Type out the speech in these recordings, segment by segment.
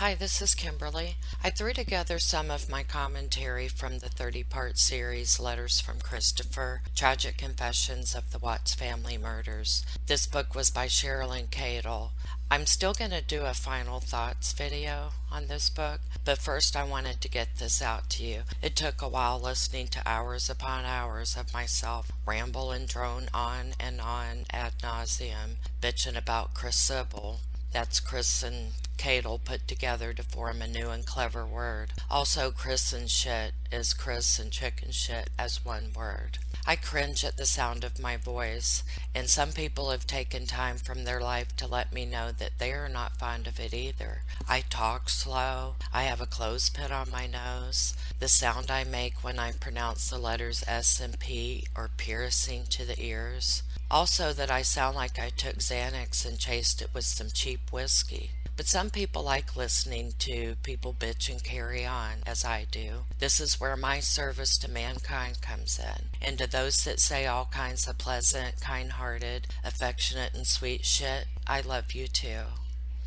Hi, this is Kimberly. I threw together some of my commentary from the 30-part series Letters from Christopher, Tragic Confessions of the Watts Family Murders. This book was by Cheryln Cadle. I'm still going to do a final thoughts video on this book, but first I wanted to get this out to you. It took a while listening to hours upon hours of myself ramble and drone on and on ad nauseum, bitching about Chris Sybil. That's Chris and Cadle put together to form a new and clever word. Also, Chris and shit is Chris and chicken shit as one word. I cringe at the sound of my voice, and some people have taken time from their life to let me know that they are not fond of it either. I talk slow, I have a clothespin on my nose, the sound I make when I pronounce the letters S and P are piercing to the ears. Also that I sound like I took Xanax and chased it with some cheap whiskey. But some people like listening to people bitch and carry on, as I do. This is where my service to mankind comes in. And to those that say all kinds of pleasant, kind-hearted, affectionate, and sweet shit, I love you too.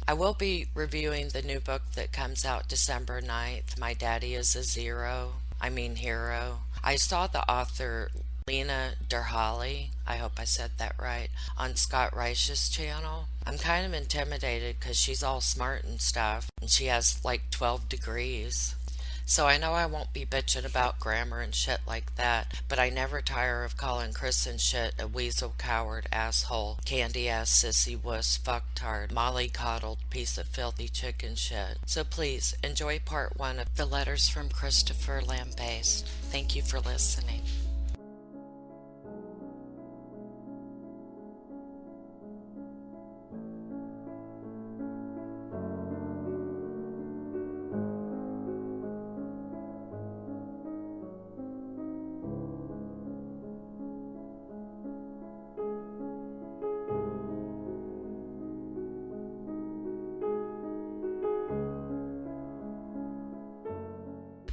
I will be reviewing the new book that comes out December 9th, My Daddy is a Hero. I saw the author Lena Derhally, I hope I said that right, on Scott Reich's channel. I'm kind of intimidated because she's all smart and stuff, and she has like 12 degrees. So I know I won't be bitching about grammar and shit like that, but I never tire of calling Chris and shit a weasel, coward, asshole, candy-ass, sissy, wuss, fucktard, molly-coddled piece of filthy chicken shit. So please, enjoy part 1 of the Letters from Christopher Lambast. Thank you for listening.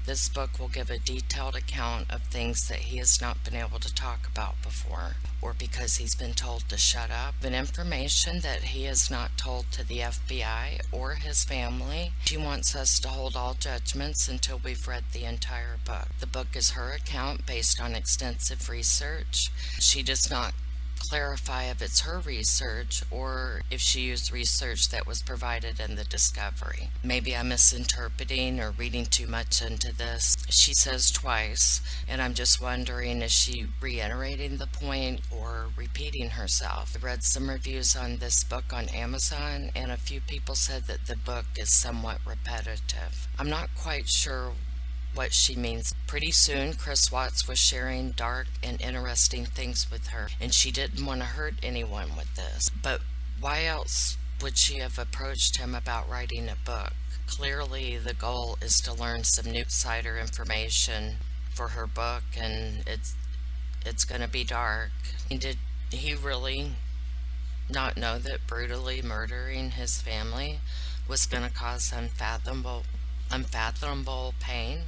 This book will give a detailed account of things that he has not been able to talk about before, or because he's been told to shut up, and information that he has not told to the FBI or his family. She wants us to hold all judgments until we've read the entire book. The book is her account based on extensive research. She does not clarify if it's her research or if she used research that was provided in the discovery. Maybe I'm misinterpreting or reading too much into this. She says twice, and I'm just wondering, is she reiterating the point or repeating herself? I read some reviews on this book on Amazon, and a few people said that the book is somewhat repetitive. I'm not quite sure what she means. Pretty soon, Chris Watts was sharing dark and interesting things with her, and she didn't want to hurt anyone with this. But why else would she have approached him about writing a book? Clearly, the goal is to learn some new insider information for her book, and it's going to be dark. Did he really not know that brutally murdering his family was going to cause unfathomable pain?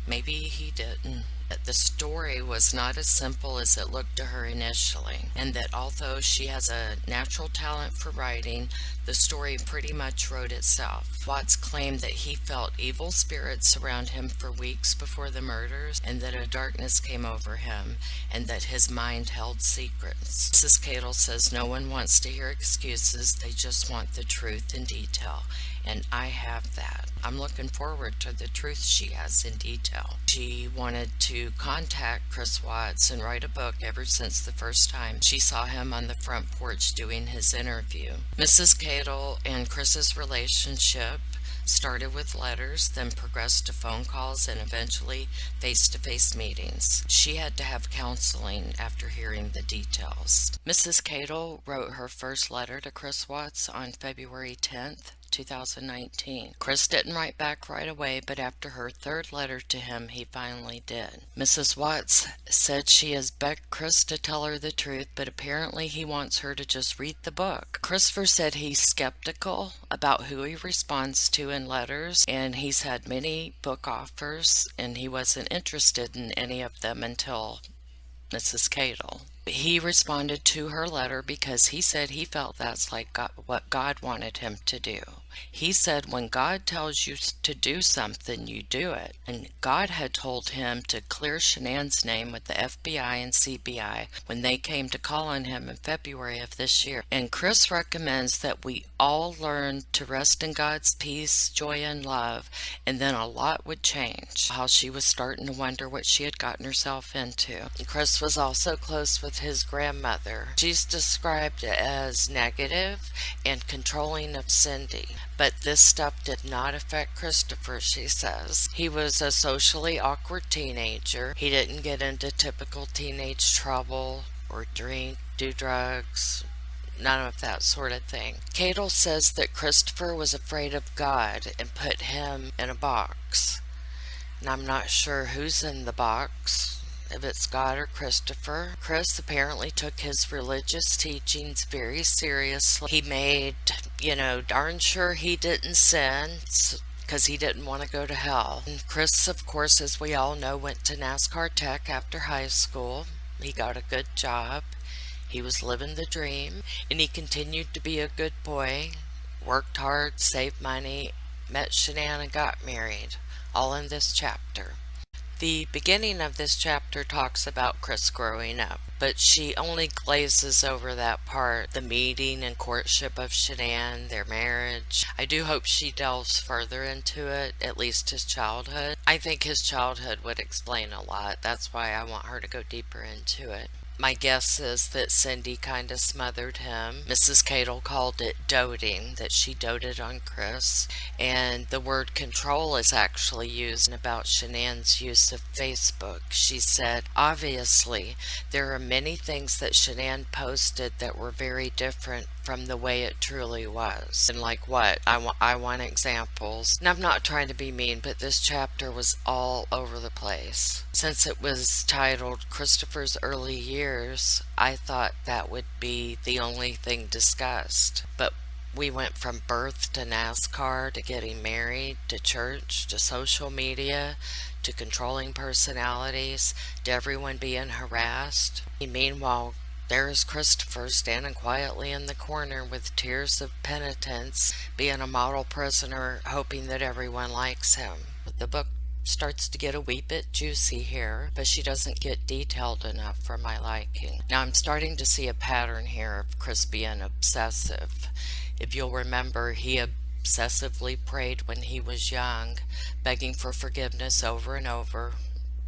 Maybe he didn't. That the story was not as simple as it looked to her initially, and that although she has a natural talent for writing, the story pretty much wrote itself. Watts claimed that he felt evil spirits surround him for weeks before the murders, and that a darkness came over him, and that his mind held secrets. Mrs. Cadle says no one wants to hear excuses, they just want the truth in detail, and I have that. I'm looking forward to the truth she has in detail. She wanted to contact Chris Watts and write a book ever since the first time she saw him on the front porch doing his interview. Mrs. Cadle and Chris's relationship started with letters, then progressed to phone calls, and eventually face-to-face meetings. She had to have counseling after hearing the details. Mrs. Cadle wrote her first letter to Chris Watts on February 10th, 2019. Chris didn't write back right away, but after her third letter to him, he finally did. Mrs. Watts said she has begged Chris to tell her the truth, but apparently he wants her to just read the book. Christopher said he's skeptical about who he responds to in letters, and he's had many book offers, and he wasn't interested in any of them until Mrs. Cadle. He responded to her letter because he said he felt that's like what God wanted him to do. He said when God tells you to do something, you do it. And God had told him to clear Shanann's name with the FBI and CBI when they came to call on him in February of this year. And Chris recommends that we all learn to rest in God's peace, joy, and love, and then a lot would change. How she was starting to wonder what she had gotten herself into. Chris was also close with his grandmother. She's described as negative and controlling of Cindy. But this stuff did not affect Christopher, she says. He was a socially awkward teenager. He didn't get into typical teenage trouble or drink, do drugs, none of that sort of thing. Cadle says that Christopher was afraid of God and put him in a box. And I'm not sure who's in the box, if it's God or Christopher. Chris apparently took his religious teachings very seriously. He made, darn sure he didn't sin because he didn't want to go to hell. And Chris, of course, as we all know, went to NASCAR Tech after high school. He got a good job. He was living the dream, and he continued to be a good boy, worked hard, saved money, met Shanann, and got married, all in this chapter. The beginning of this chapter talks about Chris growing up, but she only glazes over that part, the meeting and courtship of Shanann, their marriage. I do hope she delves further into it, at least his childhood. I think his childhood would explain a lot. That's why I want her to go deeper into it. My guess is that Cindy kind of smothered him. Mrs. Cadle called it doting, that she doted on Chris. And the word control is actually used about Shanann's use of Facebook. She said, obviously, there are many things that Shanann posted that were very different from the way it truly was. And like what? I want examples. And I'm not trying to be mean, but this chapter was all over the place. Since it was titled Christopher's Early Years, I thought that would be the only thing discussed. But we went from birth to NASCAR to getting married to church to social media to controlling personalities to everyone being harassed. Meanwhile, there's Christopher standing quietly in the corner with tears of penitence, being a model prisoner, hoping that everyone likes him. The book starts to get a wee bit juicy here, but she doesn't get detailed enough for my liking. Now I'm starting to see a pattern here of Chris being obsessive. If you'll remember, he obsessively prayed when he was young, begging for forgiveness over and over,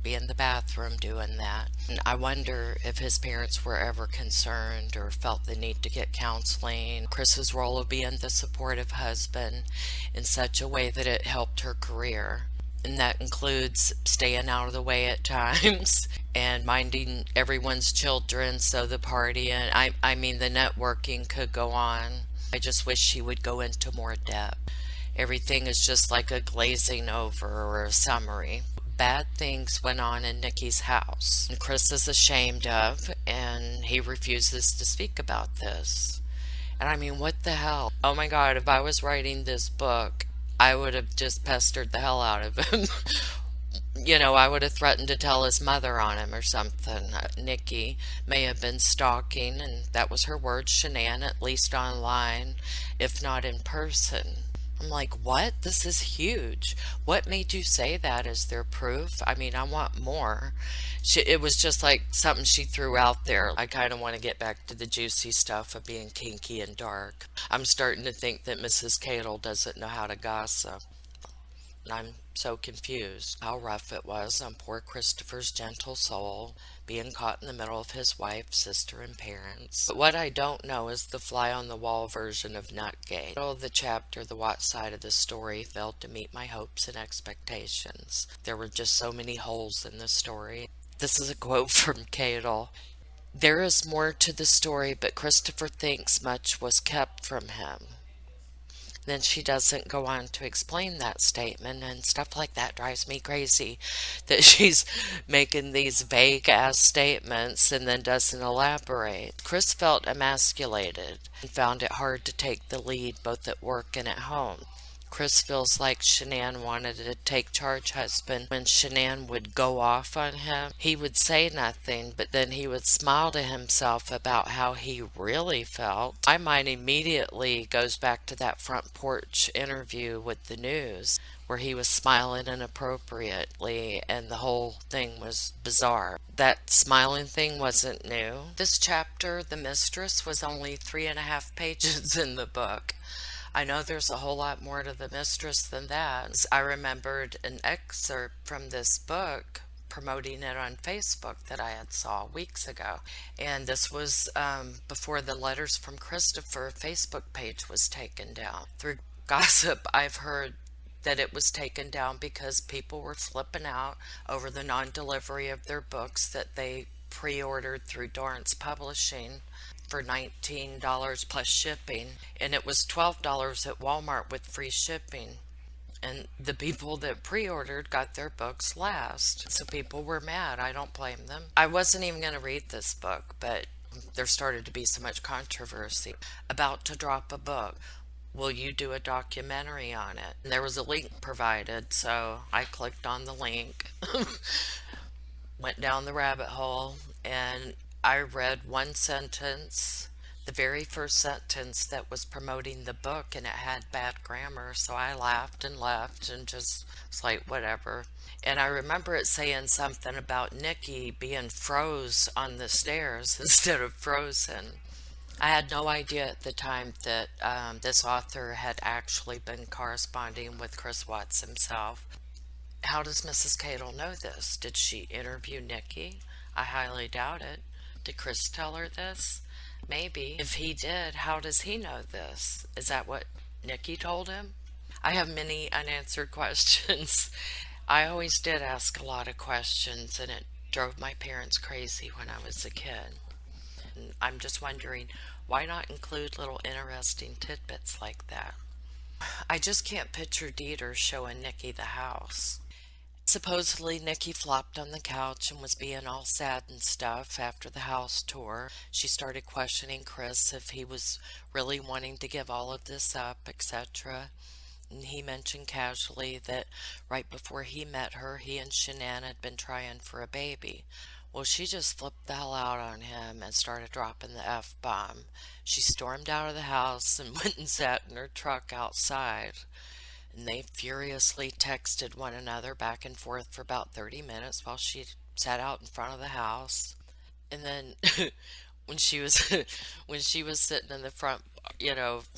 be in the bathroom doing that. And I wonder if his parents were ever concerned or felt the need to get counseling. Chris's role of being the supportive husband in such a way that it helped her career. And that includes staying out of the way at times and minding everyone's children so the party and I mean the networking could go on. I just wish she would go into more depth. Everything is just like a glazing over or a summary. Bad things went on in Nikki's house, and Chris is ashamed of, and he refuses to speak about this. And I mean, what the hell? Oh my God, if I was writing this book, I would have just pestered the hell out of him. I would have threatened to tell his mother on him or something. Nikki may have been stalking, and that was her word, Shanann, at least online, if not in person. I'm like, what? This is huge. What made you say that? Is there proof? I mean, I want more. It was just like something she threw out there. I kind of want to get back to the juicy stuff of being kinky and dark. I'm starting to think that Mrs. Cadle doesn't know how to gossip. I'm so confused how rough it was on poor Christopher's gentle soul, being caught in the middle of his wife, sister, and parents. But what I don't know is the fly-on-the-wall version of Nutgate. Middle of the chapter, the Watt side of the story failed to meet my hopes and expectations. There were just so many holes in the story. This is a quote from Cadle. There is more to the story, but Christopher thinks much was kept from him. Then she doesn't go on to explain that statement, and stuff like that drives me crazy, that she's making these vague ass statements and then doesn't elaborate. Chris felt emasculated and found it hard to take the lead both at work and at home. Chris feels like Shanann wanted to take charge husband. When Shanann would go off on him, he would say nothing, but then he would smile to himself about how he really felt. My mind immediately goes back to that front porch interview with the news where he was smiling inappropriately and the whole thing was bizarre. That smiling thing wasn't new. This chapter, The Mistress, was only 3.5 pages in the book. I know there's a whole lot more to The Mistress than that. I remembered an excerpt from this book promoting it on Facebook that I had saw weeks ago. And this was before the Letters from Christopher Facebook page was taken down. Through gossip, I've heard that it was taken down because people were flipping out over the non-delivery of their books that they pre-ordered through Dorrance Publishing for $19 plus shipping, and it was $12 at Walmart with free shipping. And the people that pre-ordered got their books last. So people were mad. I don't blame them. I wasn't even going to read this book, but there started to be so much controversy. About to drop a book. Will you do a documentary on it? And there was a link provided, so I clicked on the link, went down the rabbit hole, and I read one sentence, the very first sentence that was promoting the book, and it had bad grammar, so I laughed and left and just was like, whatever. And I remember it saying something about Nikki being froze on the stairs instead of frozen. I had no idea at the time that this author had actually been corresponding with Chris Watts himself. How does Mrs. Cadle know this? Did she interview Nikki? I highly doubt it. Did Chris tell her this? Maybe. If he did, how does he know this? Is that what Nikki told him? I have many unanswered questions. I always did ask a lot of questions, and it drove my parents crazy when I was a kid. And I'm just wondering, why not include little interesting tidbits like that? I just can't picture Dieter showing Nikki the house. Supposedly, Nikki flopped on the couch and was being all sad and stuff after the house tour. She started questioning Chris if he was really wanting to give all of this up, etc. And he mentioned casually that right before he met her, he and Shanann had been trying for a baby. Well, she just flipped the hell out on him and started dropping the F-bomb. She stormed out of the house and went and sat in her truck outside. And they furiously texted one another back and forth for about 30 minutes while she sat out in front of the house. And then when she was when she was sitting in the front of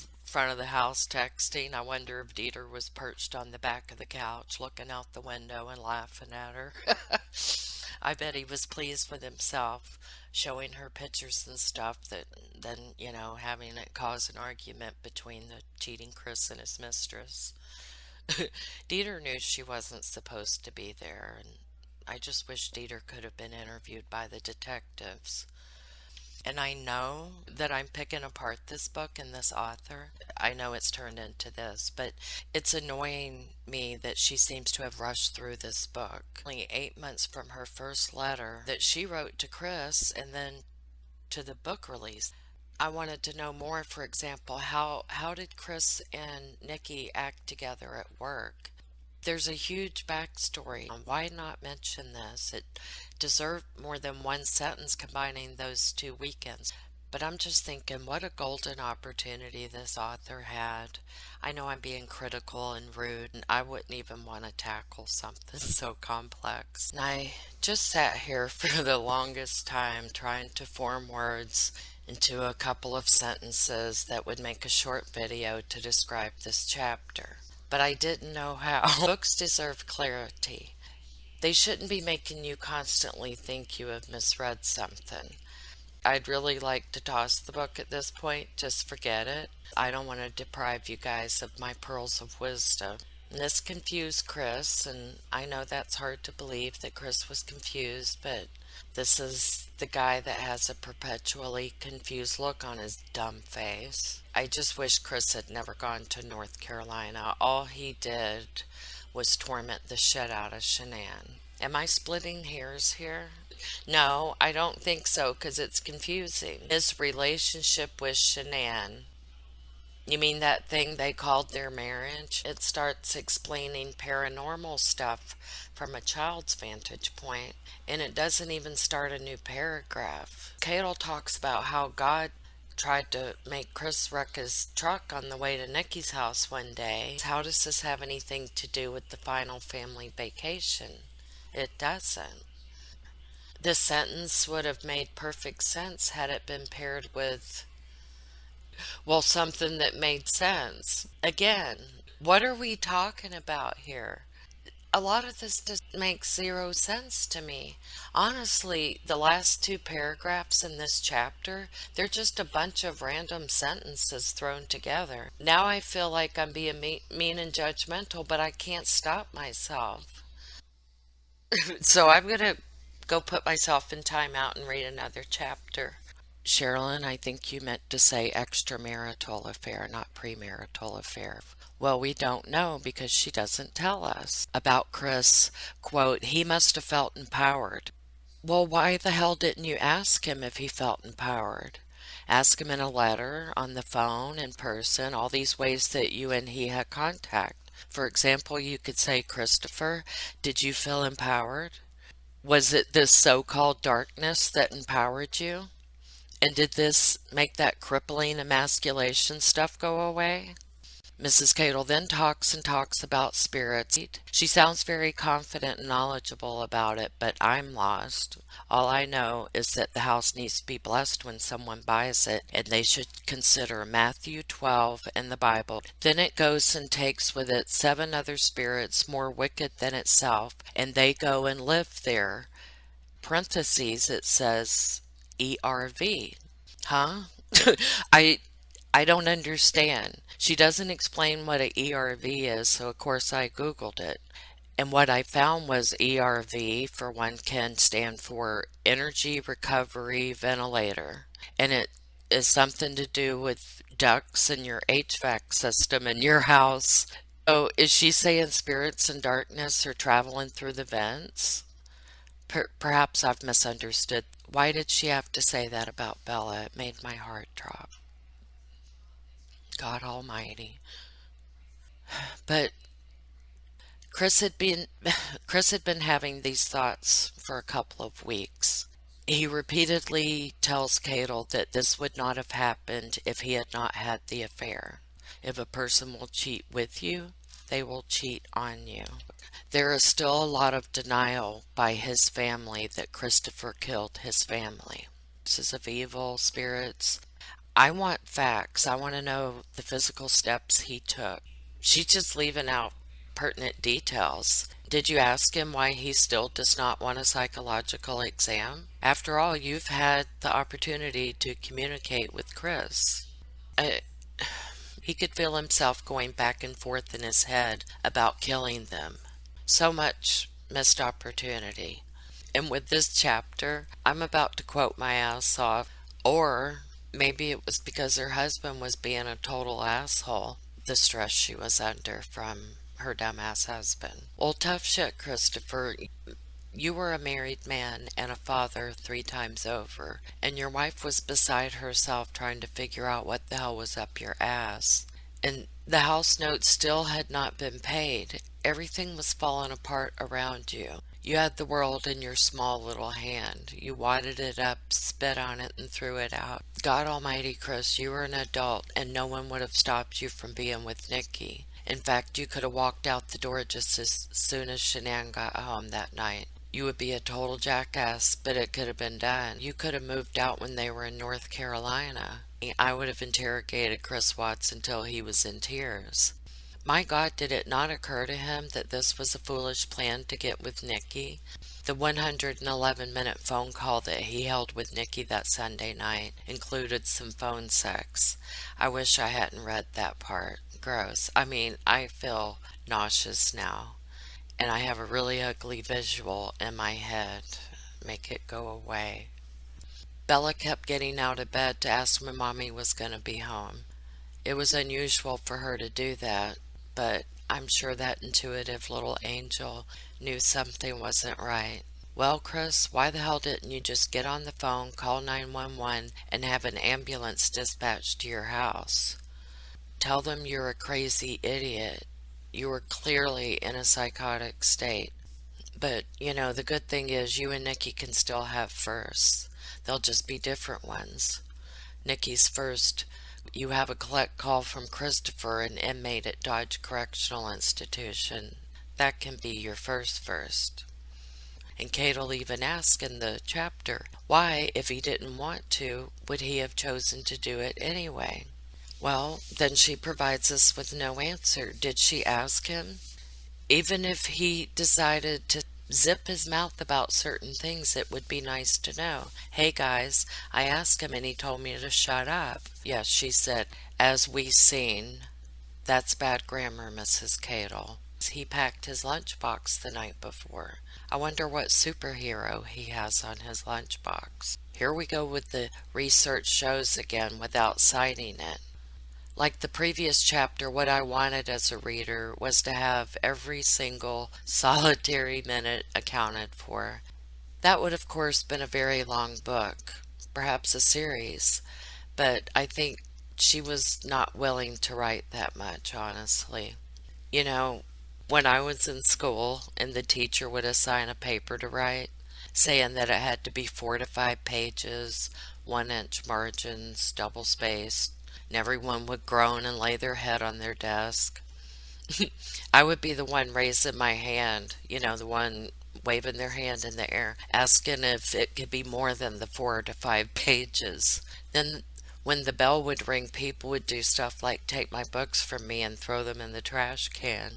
the house texting, I wonder if Dieter was perched on the back of the couch looking out the window and laughing at her. I bet he was pleased with himself, showing her pictures and stuff, that then, having it cause an argument between the cheating Chris and his mistress. Dieter knew she wasn't supposed to be there, and I just wish Dieter could have been interviewed by the detectives. And I know that I'm picking apart this book and this author. I know it's turned into this, but it's annoying me that she seems to have rushed through this book. Only 8 months from her first letter that she wrote to Chris and then to the book release. I wanted to know more. For example, how did Chris and Nikki act together at work? There's a huge backstory. Why not mention this? It deserved more than one sentence combining those 2 weekends. But I'm just thinking, what a golden opportunity this author had. I know I'm being critical and rude, and I wouldn't even want to tackle something so complex. And I just sat here for the longest time trying to form words into a couple of sentences that would make a short video to describe this chapter. But I didn't know how. Books deserve clarity. They shouldn't be making you constantly think you have misread something. I'd really like to toss the book at this point. Just forget it. I don't want to deprive you guys of my pearls of wisdom. And this confused Chris, and I know that's hard to believe that Chris was confused, but this is the guy that has a perpetually confused look on his dumb face. I just wish Chris had never gone to North Carolina. All he did was torment the shit out of Shanann. Am I splitting hairs here? No, I don't think so, because it's confusing. His relationship with Shanann You mean that thing they called their marriage? It starts explaining paranormal stuff from a child's vantage point, and it doesn't even start a new paragraph. Cadle talks about how God tried to make Chris wreck his truck on the way to Nikki's house one day. How does this have anything to do with the final family vacation? It doesn't. This sentence would have made perfect sense had it been paired with, well, something that made sense. Again, what are we talking about here? A lot of this just makes zero sense to me. Honestly, the last two paragraphs in this chapter, they're just a bunch of random sentences thrown together. Now I feel like I'm being mean and judgmental, but I can't stop myself. So I'm going to go put myself in timeout and read another chapter. Cheryln, I think you meant to say extramarital affair, not premarital affair. Well, we don't know because she doesn't tell us. About Chris, quote, he must have felt empowered. Well, why the hell didn't you ask him if he felt empowered? Ask him in a letter, on the phone, in person, all these ways that you and he had contact. For example, you could say, Christopher, did you feel empowered? Was it this so-called darkness that empowered you? And did this make that crippling emasculation stuff go away? Mrs. Cadle then talks and talks about spirits. She sounds very confident and knowledgeable about it, but I'm lost. All I know is that the house needs to be blessed when someone buys it, and they should consider Matthew 12 and the Bible. Then it goes and takes with it 7 other spirits more wicked than itself, and they go and live there. Parentheses, it says ERV. Huh? I I don't understand. She doesn't explain what a ERV is, so of course I Googled it. And what I found was ERV, for one, can stand for Energy Recovery Ventilator. And it is something to do with ducts in your HVAC system in your house. So is she saying spirits and darkness are traveling through the vents? Perhaps I've misunderstood. Why did she have to say that about Bella? It made my heart drop. God Almighty. But Chris had been Chris had been having these thoughts for a couple of weeks. He repeatedly tells Cadle that this would not have happened if he had not had the affair. If a person will cheat with you, they will cheat on you. There is still a lot of denial by his family that Christopher killed his family. This of evil spirits. I want facts. I want to know the physical steps he took. She's just leaving out pertinent details. Did you ask him why he still does not want a psychological exam? After all, you've had the opportunity to communicate with Chris. Uh, he could feel himself going back and forth in his head about killing them. So much missed opportunity. And with this chapter, I'm about to quote my ass off. Or maybe it was because her husband was being a total asshole, the stress she was under from her dumbass husband. Well, tough shit, Christopher. You were a married man and a father 3 times over, and your wife was beside herself trying to figure out what the hell was up your ass. And the house note still had not been paid. Everything was falling apart around you. You had the world in your small little hand. You wadded it up, spit on it, and threw it out. God Almighty, Chris, you were an adult, and no one would have stopped you from being with Nikki. In fact, you could have walked out the door just as soon as Shanann got home that night. You would be a total jackass, but it could have been done. You could have moved out when they were in North Carolina. I would have interrogated Chris Watts until he was in tears. My God, did it not occur to him that this was a foolish plan to get with Nikki? The 111-minute phone call that he held with Nikki that Sunday night included some phone sex. I wish I hadn't read that part. Gross. I mean, I feel nauseous now. And I have a really ugly visual in my head. Make it go away. Bella kept getting out of bed to ask when Mommy was going to be home. It was unusual for her to do that, but I'm sure that intuitive little angel knew something wasn't right. Well, Chris, why the hell didn't you just get on the phone, call 911, and have an ambulance dispatched to your house? Tell them you're a crazy idiot. You were clearly in a psychotic state. But, the good thing is you and Nikki can still have firsts. They'll just be different ones. Nikki's first, you have a collect call from Christopher, an inmate at Dodge Correctional Institution. That can be your first. And Cadle even asked in the chapter, why, if he didn't want to, would he have chosen to do it anyway? Well, then she provides us with no answer. Did she ask him? Even if he decided to zip his mouth about certain things, it would be nice to know. Hey guys, I asked him and he told me to shut up. Yes, she said, as we seen. That's bad grammar, Mrs. Cadle. He packed his lunchbox the night before. I wonder what superhero he has on his lunchbox. Here we go with the research shows again without citing it. Like the previous chapter, what I wanted as a reader was to have every single solitary minute accounted for. That would, of course, been a very long book, perhaps a series, but I think she was not willing to write that much, honestly. When I was in school and the teacher would assign a paper to write, saying that it had to be 4 to 5 pages, 1-inch margins, double spaced, and everyone would groan and lay their head on their desk. I would be the one raising my hand, the one waving their hand in the air, asking if it could be more than the 4 to 5 pages. Then when the bell would ring, people would do stuff like take my books from me and throw them in the trash can.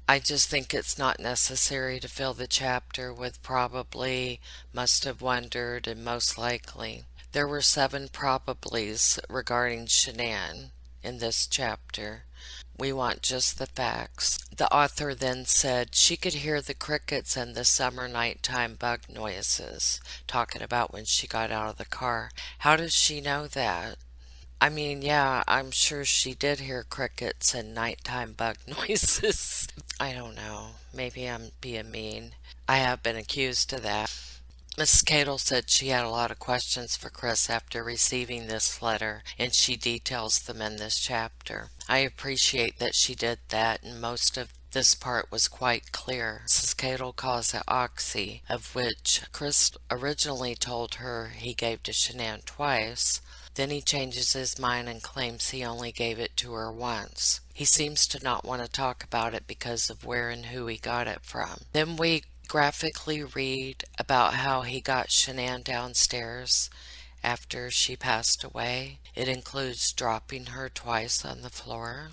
I just think it's not necessary to fill the chapter with probably, must have wondered, and most likely. There were 7 probablys regarding Shanann in this chapter. We want just the facts. The author then said she could hear the crickets and the summer nighttime bug noises, talking about when she got out of the car. How does she know that? I mean, yeah, I'm sure she did hear crickets and nighttime bug noises. I don't know. Maybe I'm being mean. I have been accused of that. Mrs. Cadle said she had a lot of questions for Chris after receiving this letter, and she details them in this chapter. I appreciate that she did that, and most of this part was quite clear. Mrs. Cadle calls it oxy, of which Chris originally told her he gave to Shanann twice. Then he changes his mind and claims he only gave it to her once. He seems to not want to talk about it because of where and who he got it from. Then we graphically read about how he got Shanann downstairs after she passed away. It includes dropping her twice on the floor.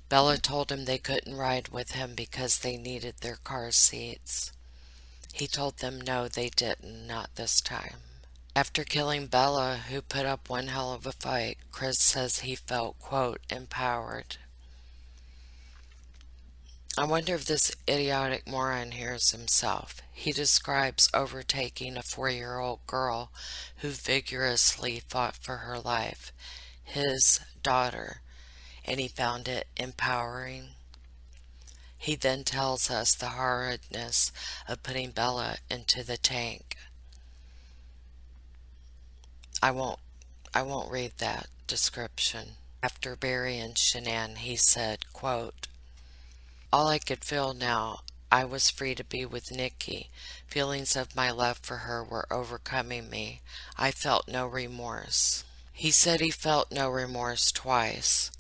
Bella told him they couldn't ride with him because they needed their car seats. He told them no, they didn't, not this time. After killing Bella, who put up one hell of a fight, Chris says he felt, quote, empowered. I wonder if this idiotic moron hears himself. He describes overtaking a 4-year-old girl who vigorously fought for her life, his daughter, and he found it empowering. He then tells us the horridness of putting Bella into the tank. I won't read that description. After burying Shanann, he said, quote, all I could feel now, I was free to be with Nikki. Feelings of my love for her were overcoming me. I felt no remorse. He said he felt no remorse twice.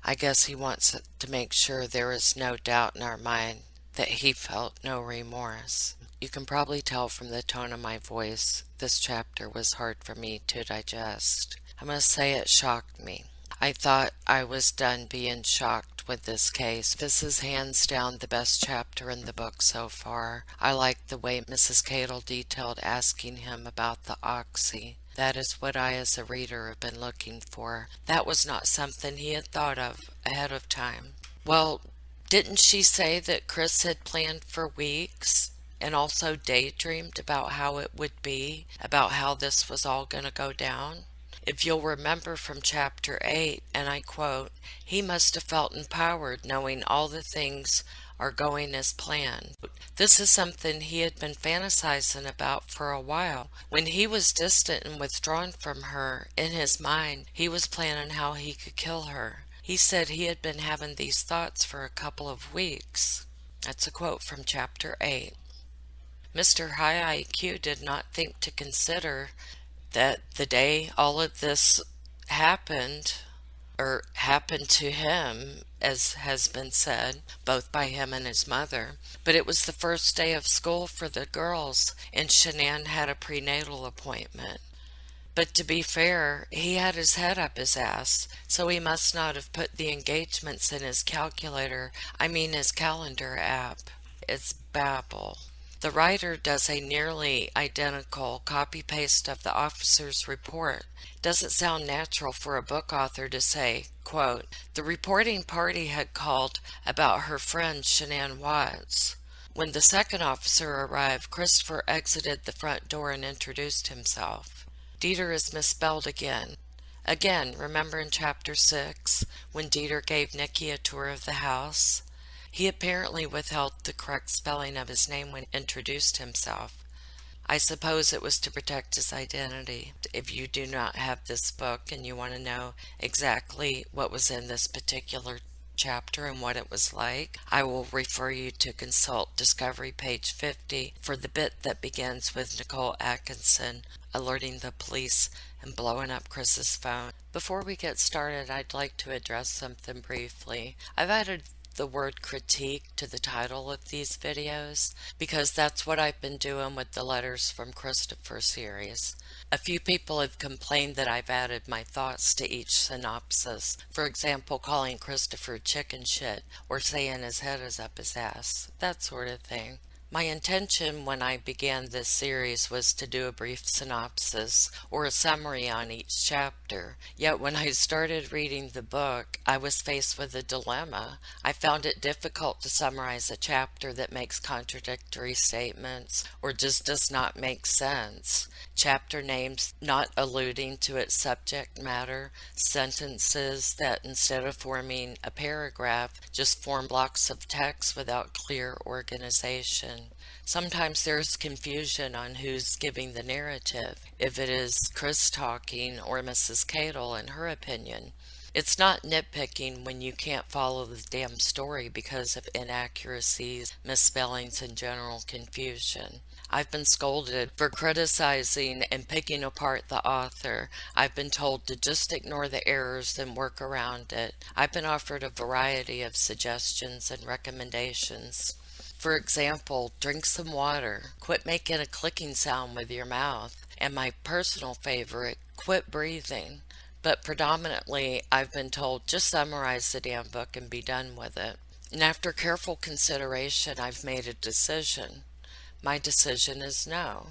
I guess he wants to make sure there is no doubt in our mind that he felt no remorse. You can probably tell from the tone of my voice, this chapter was hard for me to digest. I must say it shocked me. I thought I was done being shocked with this case. This is hands down the best chapter in the book so far. I like the way Mrs. Cadle detailed asking him about the oxy. That is what I as a reader have been looking for. That was not something he had thought of ahead of time. Well, didn't she say that Chris had planned for weeks and also daydreamed about how it would be, about how this was all going to go down? If you'll remember from chapter 8, and I quote, he must have felt empowered knowing all the things are going as planned. This is something he had been fantasizing about for a while. When he was distant and withdrawn from her, in his mind, he was planning how he could kill her. He said he had been having these thoughts for a couple of weeks. That's a quote from chapter 8. Mr. High IQ did not think to consider that the day all of this happened, or happened to him, as has been said, both by him and his mother, but it was the first day of school for the girls, and Shanann had a prenatal appointment. But to be fair, he had his head up his ass, so he must not have put the engagements in his his calendar app. It's babble. The writer does a nearly identical copy-paste of the officer's report. Does it sound natural for a book author to say, quote, the reporting party had called about her friend Shanann Watts. When the second officer arrived, Christopher exited the front door and introduced himself. Dieter is misspelled again. Again, remember in chapter 6, when Dieter gave Nikki a tour of the house? He apparently withheld the correct spelling of his name when he introduced himself. I suppose it was to protect his identity. If you do not have this book and you want to know exactly what was in this particular chapter and what it was like, I will refer you to consult Discovery page 50 for the bit that begins with Nicole Atkinson alerting the police and blowing up Chris's phone. Before we get started, I'd like to address something briefly. I've added the word critique to the title of these videos because that's what I've been doing with the Letters from Christopher series. A few people have complained that I've added my thoughts to each synopsis. For example, calling Christopher chicken shit or saying his head is up his ass, that sort of thing. My intention when I began this series was to do a brief synopsis or a summary on each chapter. Yet when I started reading the book, I was faced with a dilemma. I found it difficult to summarize a chapter that makes contradictory statements or just does not make sense. Chapter names not alluding to its subject matter, sentences that instead of forming a paragraph just form blocks of text without clear organization. Sometimes there's confusion on who's giving the narrative, if it is Chris talking or Mrs. Cadle in her opinion. It's not nitpicking when you can't follow the damn story because of inaccuracies, misspellings, and general confusion. I've been scolded for criticizing and picking apart the author. I've been told to just ignore the errors and work around it. I've been offered a variety of suggestions and recommendations. For example, drink some water, quit making a clicking sound with your mouth, and my personal favorite, quit breathing. But predominantly, I've been told just summarize the damn book and be done with it. And after careful consideration, I've made a decision. My decision is no.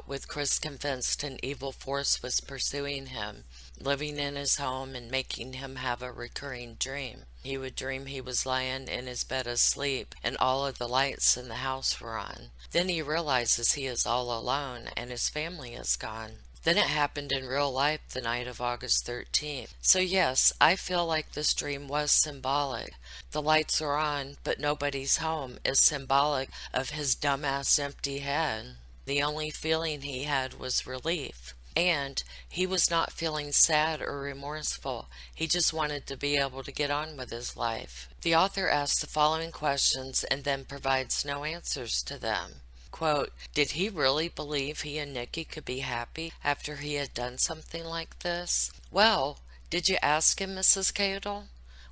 With Chris convinced an evil force was pursuing him, living in his home and making him have a recurring dream. He would dream he was lying in his bed asleep and all of the lights in the house were on. Then he realizes he is all alone and his family is gone. Then it happened in real life the night of August 13th. So yes, I feel like this dream was symbolic. The lights are on, but nobody's home is symbolic of his dumbass empty head. The only feeling he had was relief. And he was not feeling sad or remorseful. He just wanted to be able to get on with his life. The author asks the following questions and then provides no answers to them. Quote, did he really believe he and Nikki could be happy after he had done something like this? Well, did you ask him, Mrs. Cadle?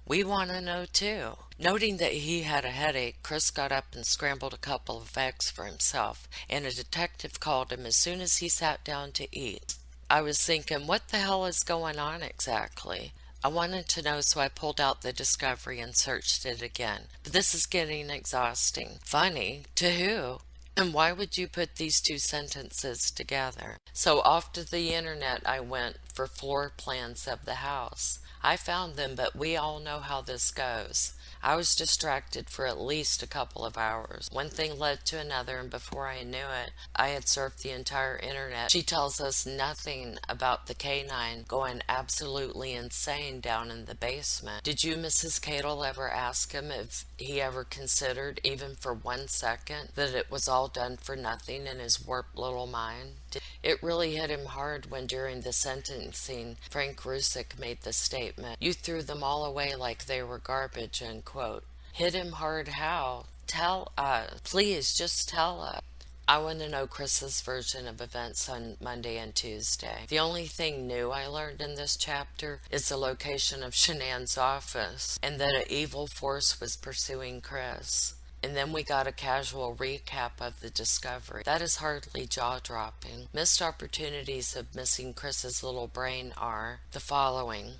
We want to know too. Noting that he had a headache, Chris got up and scrambled a couple of eggs for himself, and a detective called him as soon as he sat down to eat. I was thinking, what the hell is going on exactly? I wanted to know, so I pulled out the Discovery and searched it again. But this is getting exhausting. Funny? To who? And why would you put these two sentences together? So off to the internet I went for floor plans of the house. I found them, but we all know how this goes. I was distracted for at least a couple of hours. One thing led to another, and before I knew it, I had surfed the entire internet. She tells us nothing about the canine going absolutely insane down in the basement. Did you, Mrs. Cadle, ever ask him if he ever considered, even for 1 second, that it was all done for nothing in his warped little mind? It really hit him hard when during the sentencing Frank Rusick made the statement, "You threw them all away like they were garbage," end quote. Hit him hard how? Tell us. Please, just tell us. I want to know Chris's version of events on Monday and Tuesday. The only thing new I learned in this chapter is the location of Shanann's office and that an evil force was pursuing Chris. And then we got a casual recap of the discovery. That is hardly jaw-dropping. Missed opportunities of missing Chris's little brain are the following: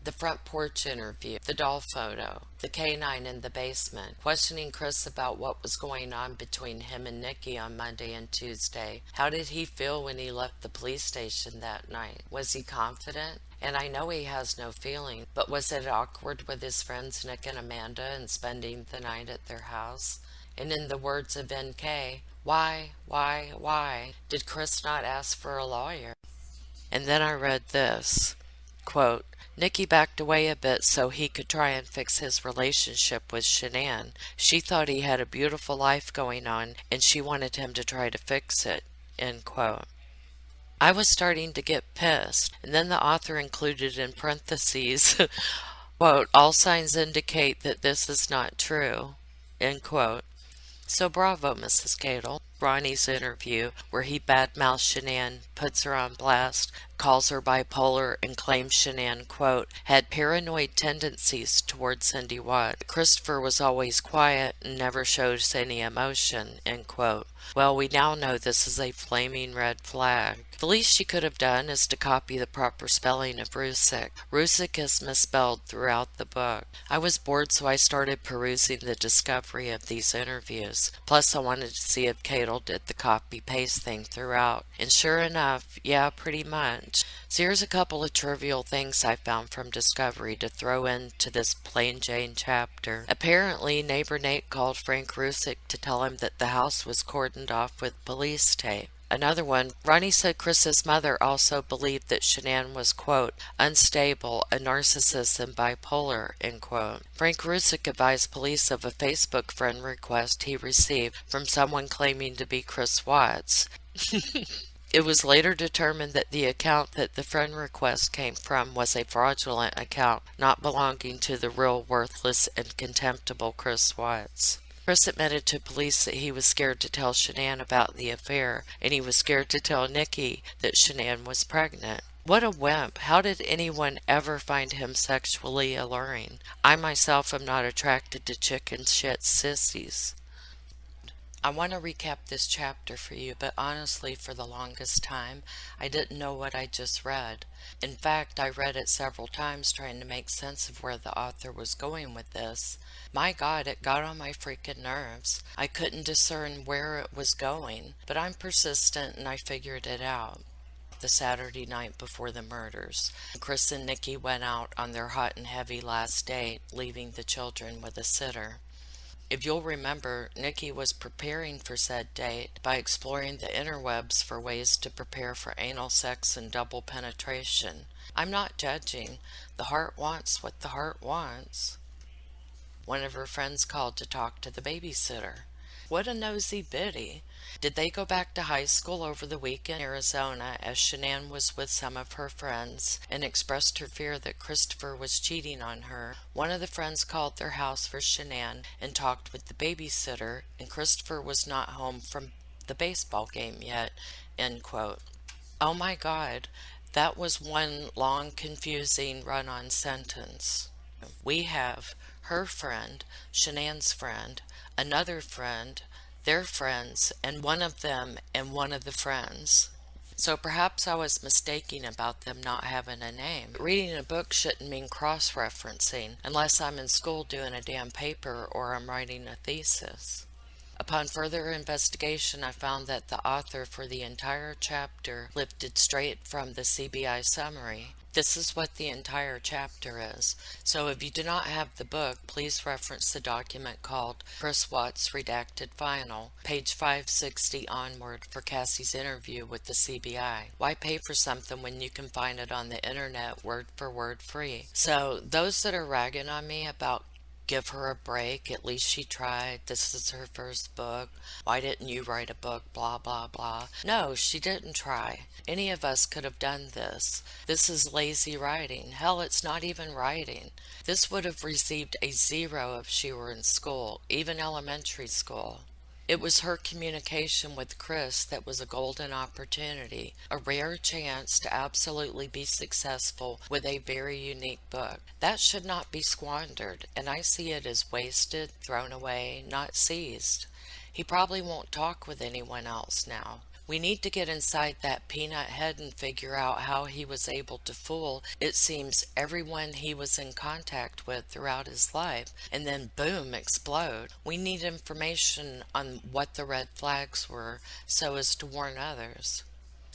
the front porch interview, the doll photo, the canine in the basement, questioning Chris about what was going on between him and Nikki on Monday and Tuesday. How did he feel when he left the police station that night? Was he confident? And I know he has no feeling, but was it awkward with his friends Nick and Amanda and spending the night at their house? And in the words of NK, why did Chris not ask for a lawyer? And then I read this, quote, Nikki backed away a bit so he could try and fix his relationship with Shanann. She thought he had a beautiful life going on, and she wanted him to try to fix it, end quote. I was starting to get pissed, and then the author included in parentheses, quote, all signs indicate that this is not true, end quote. So bravo, Mrs. Cadle. Ronnie's interview, where he badmouths Shanann, puts her on blast, calls her bipolar, and claims Shanann, quote, had paranoid tendencies toward Cindy Watt. Christopher was always quiet and never shows any emotion, end quote. Well, we now know this is a flaming red flag. The least she could have done is to copy the proper spelling of Rusick. Rusick is misspelled throughout the book. I was bored, so I started perusing the discovery of these interviews. Plus, I wanted to see if Cadle did the copy-paste thing throughout. And sure enough, yeah, pretty much. So here's a couple of trivial things I found from Discovery to throw into this plain Jane chapter. Apparently, neighbor Nate called Frank Rusick to tell him that the house was cordoned off with police tape. Another one, Ronnie said Chris's mother also believed that Shanann was, quote, unstable, a narcissist, and bipolar, end quote. Frank Rusick advised police of a Facebook friend request he received from someone claiming to be Chris Watts. It was later determined that the account that the friend request came from was a fraudulent account, not belonging to the real worthless and contemptible Chris Watts. Chris admitted to police that he was scared to tell Shanann about the affair, and he was scared to tell Nikki that Shanann was pregnant. What a wimp. How did anyone ever find him sexually alluring? I myself am not attracted to chicken shit sissies. I want to recap this chapter for you, but honestly, for the longest time, I didn't know what I just read. In fact, I read it several times trying to make sense of where the author was going with this. My God, it got on my freaking nerves. I couldn't discern where it was going, but I'm persistent and I figured it out. The Saturday night before the murders, Chris and Nikki went out on their hot and heavy last date, leaving the children with a sitter. If you'll remember, Nikki was preparing for said date by exploring the interwebs for ways to prepare for anal sex and double penetration. I'm not judging. The heart wants what the heart wants. One of her friends called to talk to the babysitter. What a nosy biddy. Did they go back to high school over the weekend in Arizona as Shanann was with some of her friends and expressed her fear that Christopher was cheating on her? One of the friends called their house for Shanann and talked with the babysitter, and Christopher was not home from the baseball game yet, end quote. Oh my God, that was one long, confusing run-on sentence. We have her friend, Shanann's friend, another friend, their friends, and one of them and one of the friends. So perhaps I was mistaken about them not having a name. Reading a book shouldn't mean cross-referencing unless I'm in school doing a damn paper or I'm writing a thesis. Upon further investigation, I found that the author for the entire chapter lifted straight from the CBI summary. This is what the entire chapter is. So if you do not have the book, please reference the document called Chris Watts Redacted Final, page 560 onward for Cassie's interview with the CBI. Why pay for something when you can find it on the internet word for word free? So those that are ragging on me about give her a break. At least she tried. This is her first book. Why didn't you write a book? Blah, blah, blah. No, she didn't try. Any of us could have done this. This is lazy writing. Hell, it's not even writing. This would have received a 0 if she were in school, even elementary school. It was her communication with Chris that was a golden opportunity, a rare chance to absolutely be successful with a very unique book. That should not be squandered, and I see it as wasted, thrown away, not seized. He probably won't talk with anyone else now. We need to get inside that peanut head and figure out how he was able to fool, it seems, everyone he was in contact with throughout his life, and then boom, explode. We need information on what the red flags were so as to warn others.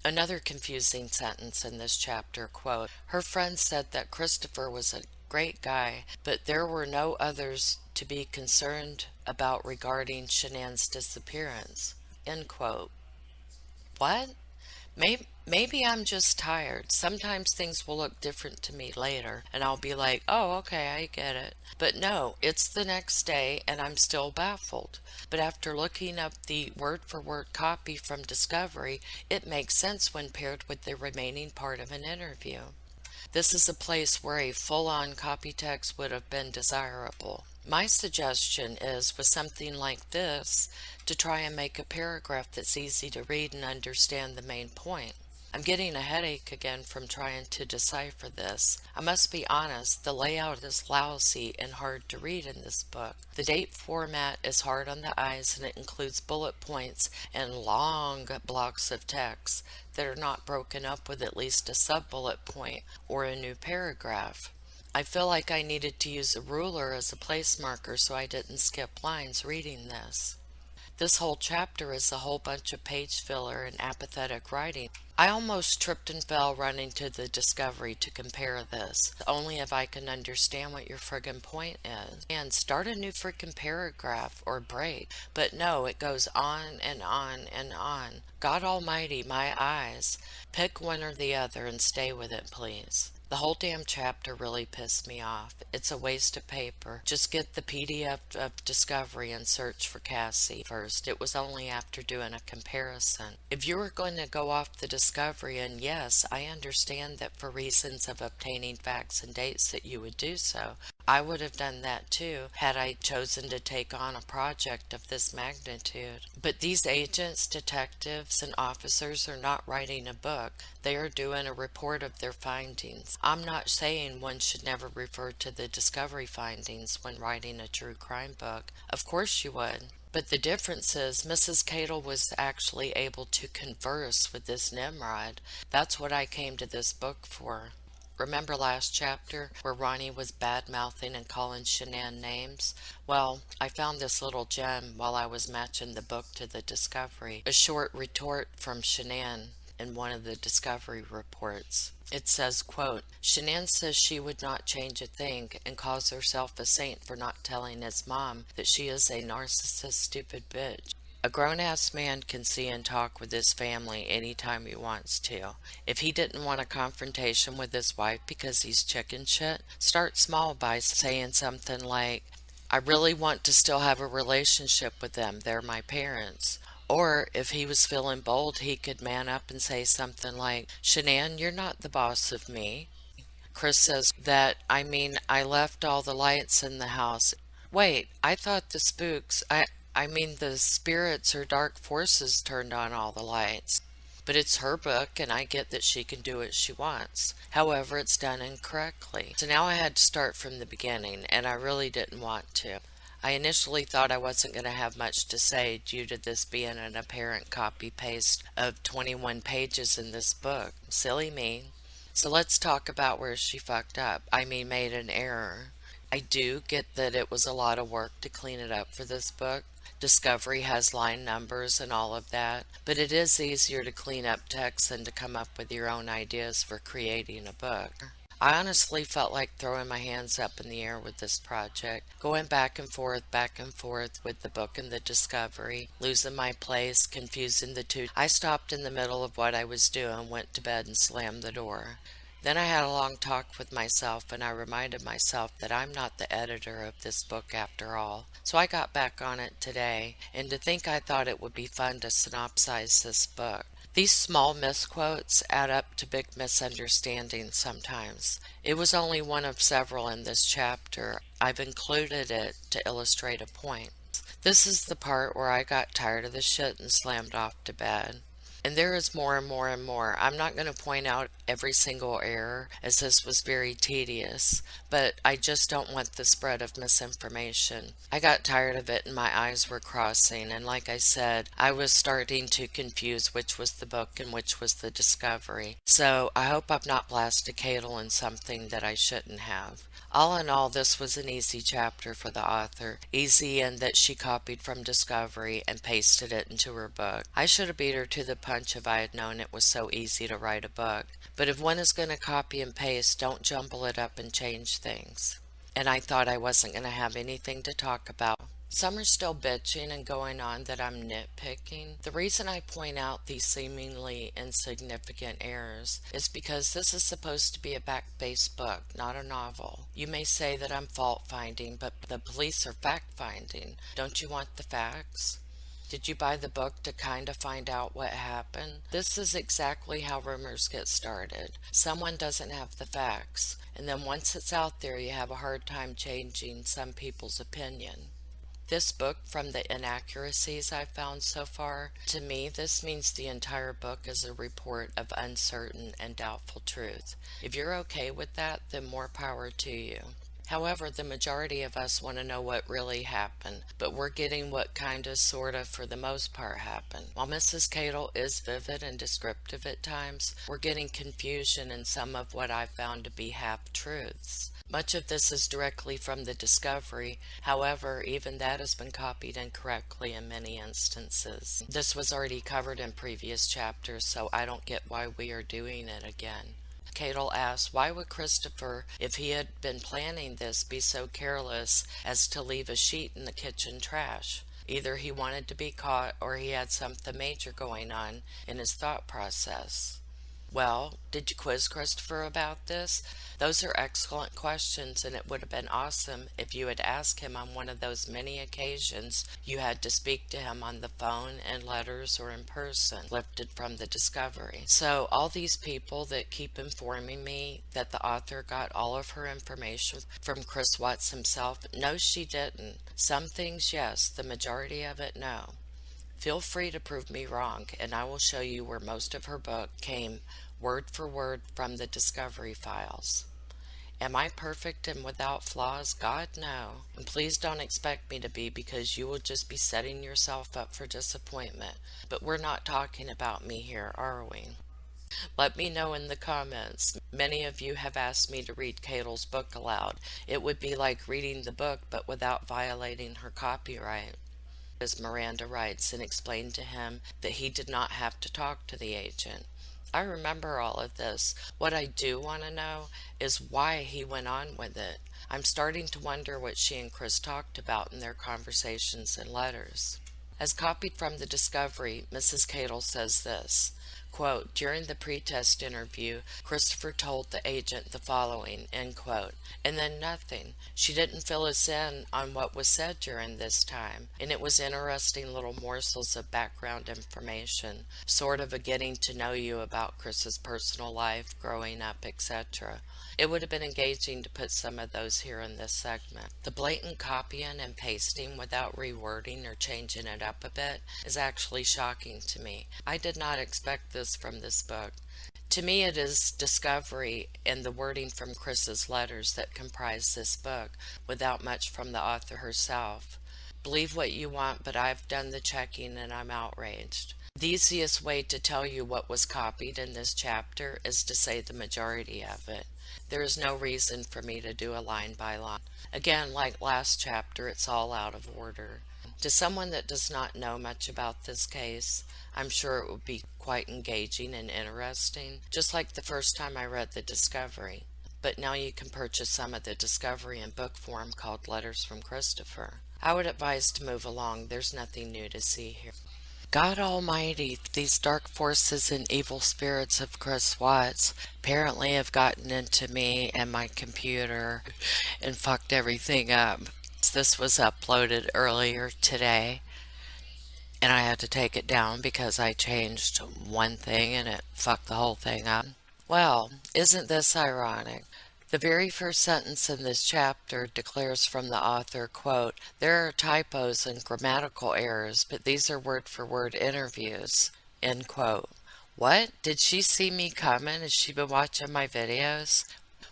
Another confusing sentence in this chapter, quote, her friend said that Christopher was a great guy, but there were no others to be concerned about regarding Shanann's disappearance, end quote. What? Maybe I'm just tired. Sometimes things will look different to me later, and I'll be like, oh, okay, I get it. But no, it's the next day, and I'm still baffled. But after looking up the word-for-word copy from Discovery, it makes sense when paired with the remaining part of an interview. This is a place where a full-on copy text would have been desirable. My suggestion is, with something like this, to try and make a paragraph that's easy to read and understand the main point. I'm getting a headache again from trying to decipher this. I must be honest, the layout is lousy and hard to read in this book. The date format is hard on the eyes, and it includes bullet points and long blocks of text that are not broken up with at least a sub-bullet point or a new paragraph. I feel like I needed to use a ruler as a place marker so I didn't skip lines reading this. This whole chapter is a whole bunch of page filler and apathetic writing. I almost tripped and fell running to the Discovery to compare this, only if I can understand what your friggin' point is. And start a new friggin' paragraph or break. But no, it goes on and on and on. God almighty, my eyes. Pick one or the other and stay with it, please. The whole damn chapter really pissed me off. It's a waste of paper. Just get the PDF of Discovery and search for Cassie first. It was only after doing a comparison. If you were going to go off the Discovery, and yes, I understand that for reasons of obtaining facts and dates that you would do so, I would have done that too had I chosen to take on a project of this magnitude. But these agents, detectives, and officers are not writing a book. They are doing a report of their findings. I'm not saying one should never refer to the Discovery findings when writing a true crime book. Of course you would. But the difference is Mrs. Cadle was actually able to converse with this Nimrod. That's what I came to this book for. Remember last chapter where Ronnie was bad-mouthing and calling Shanann names? Well, I found this little gem while I was matching the book to the Discovery. A short retort from Shanann in one of the Discovery reports. It says, quote, Shanann says she would not change a thing and calls herself a saint for not telling his mom that she is a narcissist stupid bitch. A grown-ass man can see and talk with his family anytime he wants to. If he didn't want a confrontation with his wife because he's chicken shit, start small by saying something like, I really want to still have a relationship with them. They're my parents. Or if he was feeling bold, he could man up and say something like, Shanann, you're not the boss of me. Chris says that, I left all the lights in the house. Wait, I thought the spooks, the spirits or dark forces turned on all the lights. But it's her book, and I get that she can do what she wants. However, it's done incorrectly. So now I had to start from the beginning, and I really didn't want to. I initially thought I wasn't going to have much to say due to this being an apparent copy-paste of 21 pages in this book. Silly me. So let's talk about where she fucked up. Made an error. I do get that it was a lot of work to clean it up for this book. Discovery has line numbers and all of that, but it is easier to clean up text than to come up with your own ideas for creating a book. I honestly felt like throwing my hands up in the air with this project, going back and forth with the book and the discovery, losing my place, confusing the two. I stopped in the middle of what I was doing, went to bed, and slammed the door. Then I had a long talk with myself, and I reminded myself that I'm not the editor of this book after all. So I got back on it today, and to think I thought it would be fun to synopsize this book. These small misquotes add up to big misunderstandings sometimes. It was only one of several in this chapter. I've included it to illustrate a point. This is the part where I got tired of the shit and slammed off to bed. And there is more and more and more. I'm not going to point out every single error, as this was very tedious, but I just don't want the spread of misinformation. I got tired of it and my eyes were crossing, and like I said, I was starting to confuse which was the book and which was the discovery. So I hope I've not blasted Cadle in something that I shouldn't have. All in all, this was an easy chapter for the author. Easy in that she copied from Discovery and pasted it into her book. I should have beat her to the punch if I had known it was so easy to write a book. But if one is going to copy and paste, don't jumble it up and change things. And I thought I wasn't going to have anything to talk about. Some are still bitching and going on that I'm nitpicking. The reason I point out these seemingly insignificant errors is because this is supposed to be a fact-based book, not a novel. You may say that I'm fault-finding, but the police are fact-finding. Don't you want the facts? Did you buy the book to kind of find out what happened? This is exactly how rumors get started. Someone doesn't have the facts, and then once it's out there, you have a hard time changing some people's opinion. This book, from the inaccuracies I've found so far, to me this means the entire book is a report of uncertain and doubtful truth. If you're okay with that, then more power to you. However, the majority of us want to know what really happened, but we're getting what kind of, sort of, for the most part happened. While Mrs. Cadle is vivid and descriptive at times, we're getting confusion in some of what I've found to be half-truths. Much of this is directly from the discovery. However, even that has been copied incorrectly in many instances. This was already covered in previous chapters, so I don't get why we are doing it again. Cadle asks, why would Christopher, if he had been planning this, be so careless as to leave a sheet in the kitchen trash? Either he wanted to be caught or he had something major going on in his thought process. Well, did you quiz Christopher about this? Those are excellent questions, and it would have been awesome if you had asked him on one of those many occasions you had to speak to him on the phone, in letters, or in person, lifted from the discovery. So all these people that keep informing me that the author got all of her information from Chris Watts himself, no, she didn't. Some things, yes. The majority of it, no. Feel free to prove me wrong, and I will show you where most of her book came word for word from the discovery files. Am I perfect and without flaws? God, no. And please don't expect me to be, because you will just be setting yourself up for disappointment. But we're not talking about me here, are we? Let me know in the comments. Many of you have asked me to read Cadle's book aloud. It would be like reading the book, but without violating her copyright. As Miranda writes, and explained to him that he did not have to talk to the agent. I remember all of this. What I do want to know is why he went on with it. I'm starting to wonder what she and Chris talked about in their conversations and letters. As copied from the discovery, Mrs. Cadle says this, quote, during the pretest interview, Christopher told the agent the following, end quote, and then nothing. She didn't fill us in on what was said during this time, and it was interesting little morsels of background information, sort of a getting to know you about Chris's personal life, growing up, etc. It would have been engaging to put some of those here in this segment. The blatant copying and pasting without rewording or changing it up a bit is actually shocking to me. I did not expect this from this book. To me, it is discovery and the wording from Chris's letters that comprise this book, without much from the author herself. Believe what you want, but I've done the checking and I'm outraged. The easiest way to tell you what was copied in this chapter is to say the majority of it. There is no reason for me to do a line by line. Again, like last chapter, it's all out of order. To someone that does not know much about this case, I'm sure it would be quite engaging and interesting, just like the first time I read the Discovery. But now you can purchase some of the Discovery in book form called Letters from Christopher. I would advise to move along. There's nothing new to see here. God Almighty, these dark forces and evil spirits of Chris Watts apparently have gotten into me and my computer and fucked everything up. This was uploaded earlier today, and I had to take it down because I changed one thing and it fucked the whole thing up. Well, isn't this ironic? The very first sentence in this chapter declares from the author, quote, "There are typos and grammatical errors, but these are word-for-word interviews," end quote. What? Did she see me coming? Has she been watching my videos?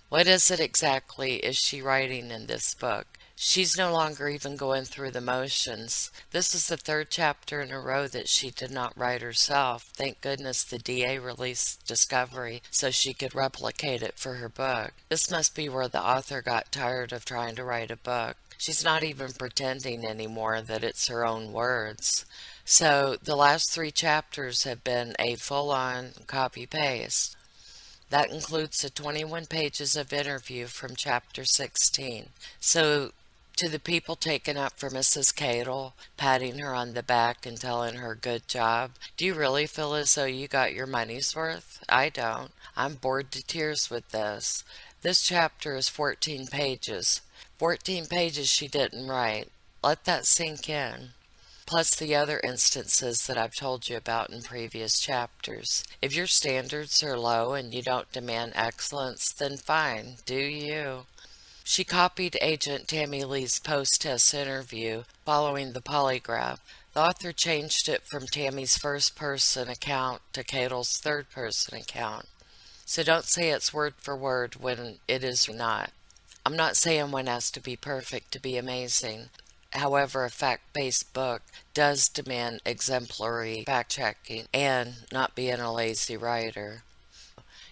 What is it exactly is she writing in this book? She's no longer even going through the motions. This is the third chapter in a row that she did not write herself. Thank goodness the DA released Discovery so she could replicate it for her book. This must be where the author got tired of trying to write a book. She's not even pretending anymore that it's her own words. So the last three chapters have been a full-on copy-paste. That includes the 21 pages of interview from chapter 16. So to the people taken up for Mrs. Cadle, patting her on the back and telling her good job, do you really feel as though you got your money's worth? I don't. I'm bored to tears with this. This chapter is 14 pages. 14 pages she didn't write. Let that sink in. Plus the other instances that I've told you about in previous chapters. If your standards are low and you don't demand excellence, then fine, do you. She copied Agent Tammy Lee's post-test interview following the polygraph. The author changed it from Tammy's first-person account to Cadle's third-person account. So don't say it's word for word when it is not. I'm not saying one has to be perfect to be amazing. However, a fact-based book does demand exemplary fact-checking and not being a lazy writer.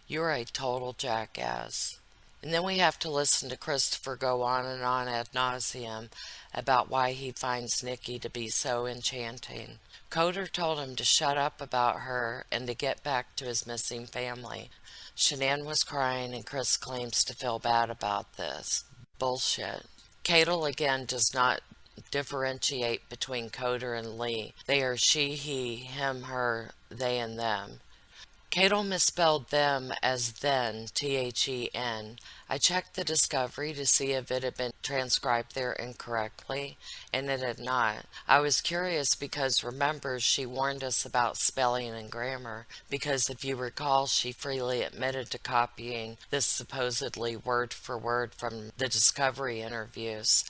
You're a total jackass. And then we have to listen to Christopher go on and on ad nauseum about why he finds Nikki to be so enchanting. Coder told him to shut up about her and to get back to his missing family. Shanann was crying and Chris claims to feel bad about this. Bullshit. Cadle again does not differentiate between Coder and Lee. They are she, he, him, her, they, and them. Cadle misspelled them as then, T-H-E-N. I checked the Discovery to see if it had been transcribed there incorrectly, and it had not. I was curious because remember she warned us about spelling and grammar, because if you recall she freely admitted to copying this supposedly word for word from the Discovery interviews.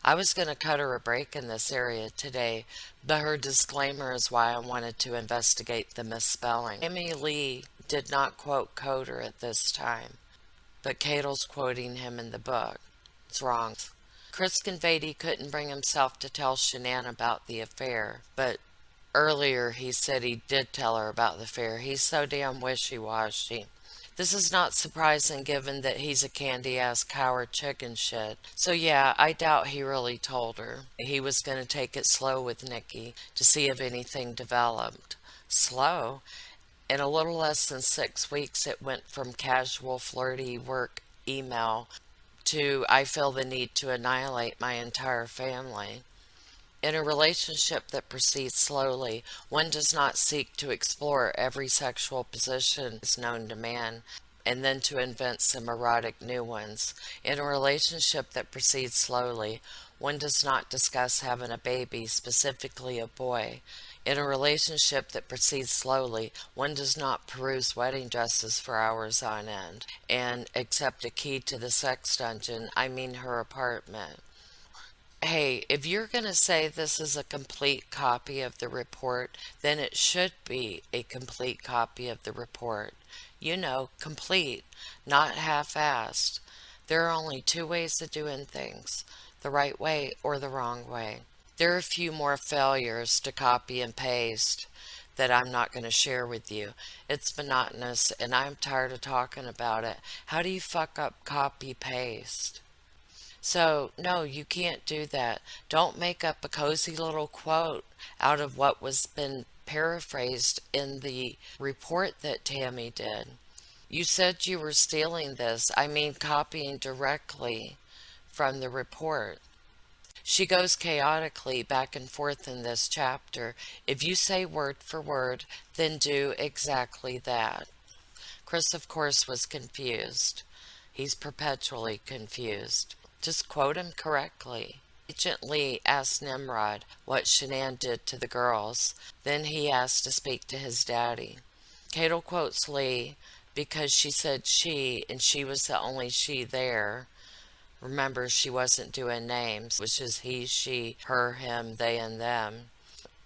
I was going to cut her a break in this area today, but her disclaimer is why I wanted to investigate the misspelling. Tammy Lee did not quote Coder at this time, but Cadle's quoting him in the book. It's wrong. Chris conveyed he couldn't bring himself to tell Shanann about the affair, but earlier he said he did tell her about the affair. He's so damn wishy-washy. This is not surprising given that he's a candy-ass coward chicken shit. So yeah, I doubt he really told her. He was going to take it slow with Nikki to see if anything developed. Slow? In a little less than 6 weeks it went from casual flirty work email to I feel the need to annihilate my entire family. In a relationship that proceeds slowly, one does not seek to explore every sexual position known to man, and then to invent some erotic new ones. In a relationship that proceeds slowly, one does not discuss having a baby, specifically a boy. In a relationship that proceeds slowly, one does not peruse wedding dresses for hours on end, and accept a key to the sex dungeon, I mean her apartment. Hey, if you're going to say this is a complete copy of the report, then it should be a complete copy of the report. You know, complete, not half-assed. There are only two ways of doing things, the right way or the wrong way. There are a few more failures to copy and paste, that I'm not going to share with you. It's monotonous and I'm tired of talking about it. How do you fuck up copy paste? So, no, you can't do that. Don't make up a cozy little quote out of what was been paraphrased in the report that Tammy did. You said you were stealing this. I mean, copying directly from the report. She goes chaotically back and forth in this chapter. If you say word for word, then do exactly that. Chris, of course, was confused. He's perpetually confused. Just quote him correctly. Agent Lee asked Nimrod what Shanann did to the girls. Then he asked to speak to his daddy. Cadle quotes Lee because she said she, and she was the only she there. Remember, she wasn't doing names, which is he, she, her, him, they, and them.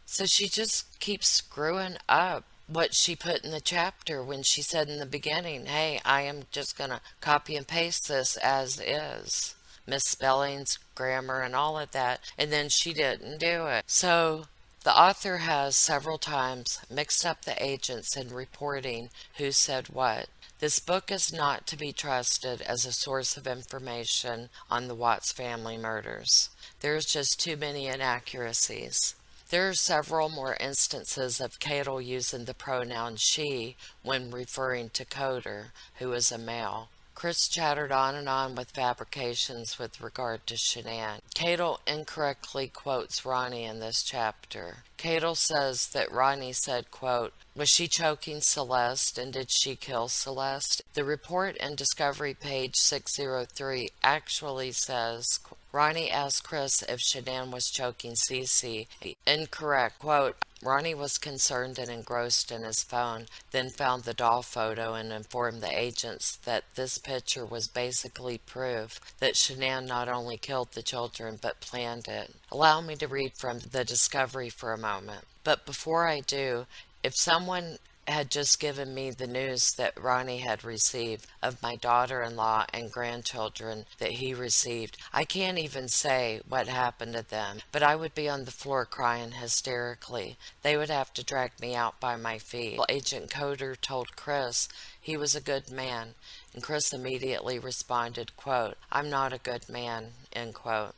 So she just keeps screwing up what she put in the chapter when she said in the beginning, hey, I am just going to copy and paste this as is. Misspellings, grammar, and all of that. And then she didn't do it. So the author has several times mixed up the agents in reporting who said what. This book is not to be trusted as a source of information on the Watts family murders. There's just too many inaccuracies. There are several more instances of Cadle using the pronoun she when referring to Coder, who is a male. Chris chattered on and on with fabrications with regard to Shanann. Cadle incorrectly quotes Ronnie in this chapter. Cadle says that Ronnie said, quote, was she choking Celeste and did she kill Celeste? The report in Discovery page 603 actually says, Ronnie asked Chris if Shanann was choking Cece. Incorrect. Quote, Ronnie was concerned and engrossed in his phone, then found the doll photo and informed the agents that this picture was basically proof that Shanann not only killed the children but planned it. Allow me to read from the Discovery for a moment. But before I do, if someone had just given me the news that Ronnie had received of my daughter-in-law and grandchildren that he received, I can't even say what happened to them, but I would be on the floor crying hysterically. They would have to drag me out by my feet. Agent Coder told Chris he was a good man, and Chris immediately responded, quote, I'm not a good man, end quote.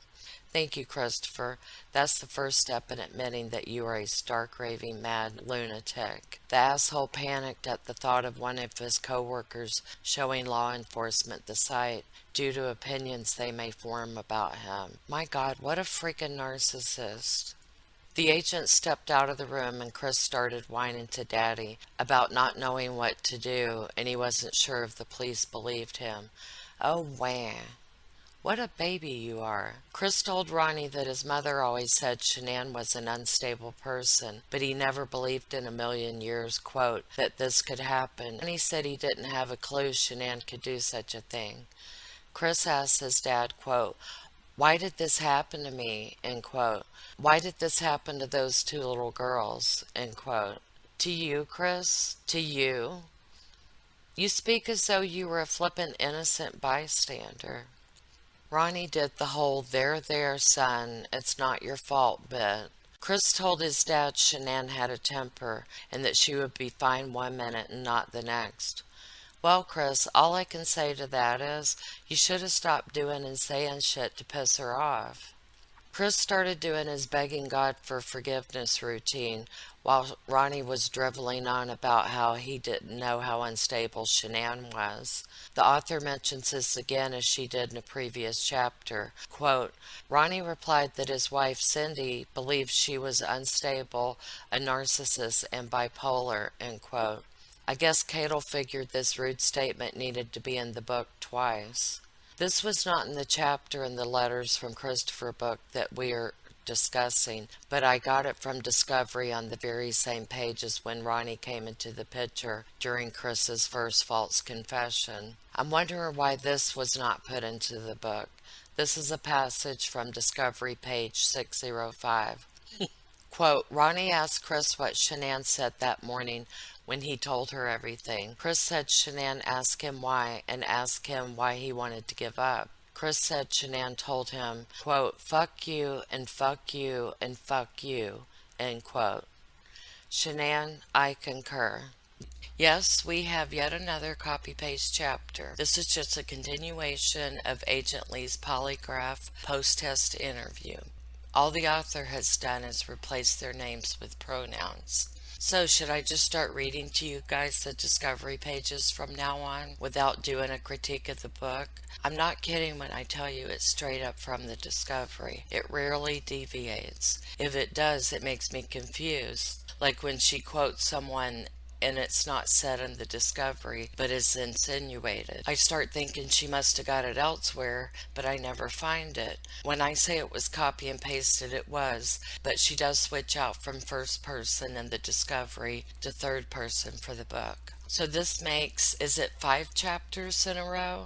Thank you, Christopher. That's the first step in admitting that you are a stark, raving, mad lunatic. The asshole panicked at the thought of one of his co-workers showing law enforcement the site due to opinions they may form about him. My God, what a freaking narcissist. The agent stepped out of the room and Chris started whining to Daddy about not knowing what to do, and he wasn't sure if the police believed him. Oh, wow. What a baby you are. Chris told Ronnie that his mother always said Shanann was an unstable person, but he never believed in a million years, quote, that this could happen. And he said he didn't have a clue Shanann could do such a thing. Chris asked his dad, quote, why did this happen to me, end quote. Why did this happen to those two little girls, end quote. To you, Chris? To you? You speak as though you were a flippant innocent bystander. Ronnie did the whole there, son, it's not your fault bit. Chris told his dad Shanann had a temper and that she would be fine one minute and not the next. Well, Chris, all I can say to that is you should have stopped doing and saying shit to piss her off. Chris started doing his begging God for forgiveness routine while Ronnie was driveling on about how he didn't know how unstable Shanann was. The author mentions this again as she did in a previous chapter. Quote, Ronnie replied that his wife Cindy believed she was unstable, a narcissist, and bipolar, end quote. I guess Cadle figured this rude statement needed to be in the book twice. This was not in the chapter in the Letters from Christopher book that we are discussing, but I got it from Discovery on the very same page as when Ronnie came into the picture during Chris's first false confession. I'm wondering why this was not put into the book. This is a passage from Discovery page 605. Quote, Ronnie asked Chris what Shanann said that morning when he told her everything. Chris said Shanann asked him why and asked him why he wanted to give up. Chris said Shanann told him, quote, fuck you and fuck you and fuck you, end quote. Shanann, I concur. Yes, we have yet another copy paste chapter. This is just a continuation of Agent Lee's polygraph post test interview. All the author has done is replace their names with pronouns. So, should I just start reading to you guys the discovery pages from now on without doing a critique of the book? I'm not kidding when I tell you it's straight up from the discovery. It rarely deviates. If it does, it makes me confused. Like when she quotes someone and it's not said in the discovery, but is insinuated. I start thinking she must have got it elsewhere, but I never find it. When I say it was copy and pasted, it was, but she does switch out from first person in the discovery to third person for the book. So this makes, is it 5 chapters in a row?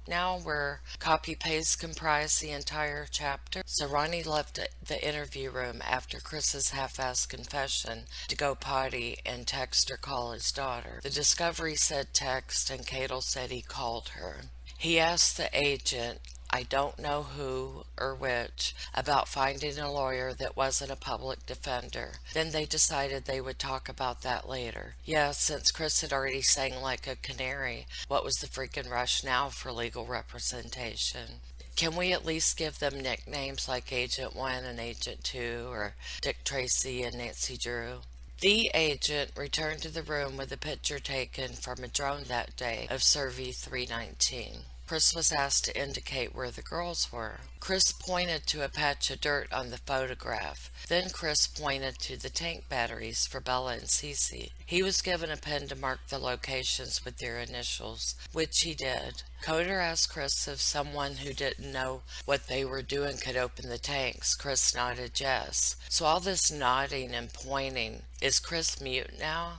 Now where copy paste comprise the entire chapter. So Ronnie left the interview room after Chris's half-assed confession to go potty and text or call his daughter. The discovery said text and Cadle said he called her. He asked the agent, I don't know who or which, about finding a lawyer that wasn't a public defender. Then they decided they would talk about that later. Yeah, since Chris had already sang like a canary, what was the freaking rush now for legal representation? Can we at least give them nicknames like Agent 1 and Agent 2 or Dick Tracy and Nancy Drew? The agent returned to the room with a picture taken from a drone that day of Survey 319. Chris was asked to indicate where the girls were. Chris pointed to a patch of dirt on the photograph. Then Chris pointed to the tank batteries for Bella and Cece. He was given a pen to mark the locations with their initials, which he did. Coder asked Chris if someone who didn't know what they were doing could open the tanks. Chris nodded yes. So all this nodding and pointing, is Chris mute now?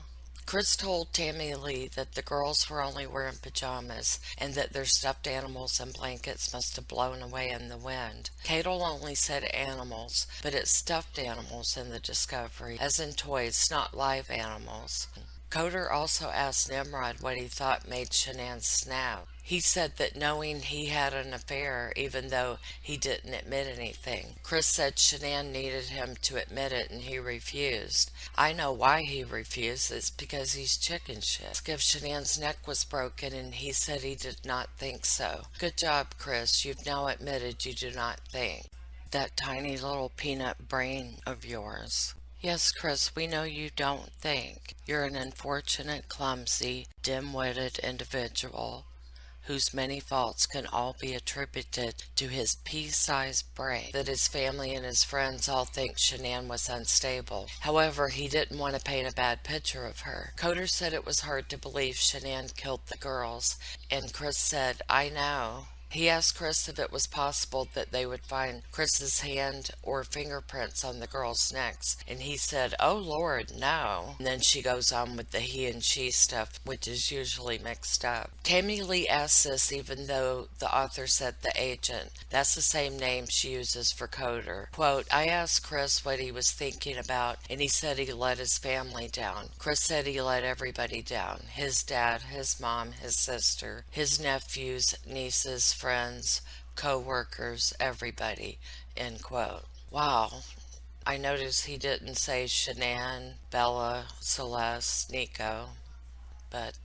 Chris told Tammy Lee that the girls were only wearing pajamas and that their stuffed animals and blankets must have blown away in the wind. Cadle only said animals, but it's stuffed animals in the discovery, as in toys, not live animals. Coder also asked Nimrod what he thought made Shanann snap. He said that knowing he had an affair, even though he didn't admit anything. Chris said Shanann needed him to admit it and he refused. I know why he refused. It's because he's chicken shit. If Shanann's neck was broken and he said he did not think so. Good job, Chris. You've now admitted you do not think. That tiny little peanut brain of yours. Yes, Chris, we know you don't think. You're an unfortunate, clumsy, dim-witted individual whose many faults can all be attributed to his pea-sized brain, that his family and his friends all think Shanann was unstable. However, he didn't want to paint a bad picture of her. Coder said it was hard to believe Shanann killed the girls, and Chris said, I know. He asked Chris if it was possible that they would find Chris's hand or fingerprints on the girls' necks, and he said, oh Lord, no. And then she goes on with the he and she stuff, which is usually mixed up. Tammy Lee asked this even though the author said the agent. That's the same name she uses for Coder. Quote, I asked Chris what he was thinking about, and he said he let his family down. Chris said he let everybody down. His dad, his mom, his sister, his nephews, nieces, friends, co-workers, everybody, end quote. Wow. I noticed he didn't say Shanann, Bella, Celeste, Nico, but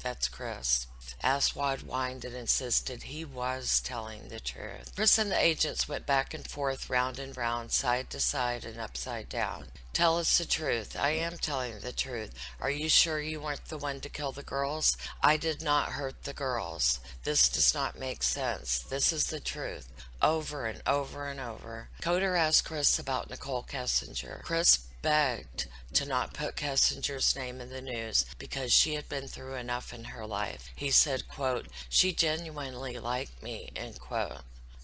that's Chris. Aswad whined and insisted he was telling the truth. Chris and the agents went back and forth, round and round, side to side, and upside down. Tell us the truth. I am telling the truth. Are you sure you weren't the one to kill the girls? I did not hurt the girls. This does not make sense. This is the truth. Over and over and over. Coder asked Chris about Nicole Kessinger. Chris begged to not put Kessinger's name in the news because she had been through enough in her life. He said, quote, she genuinely liked me, end quote.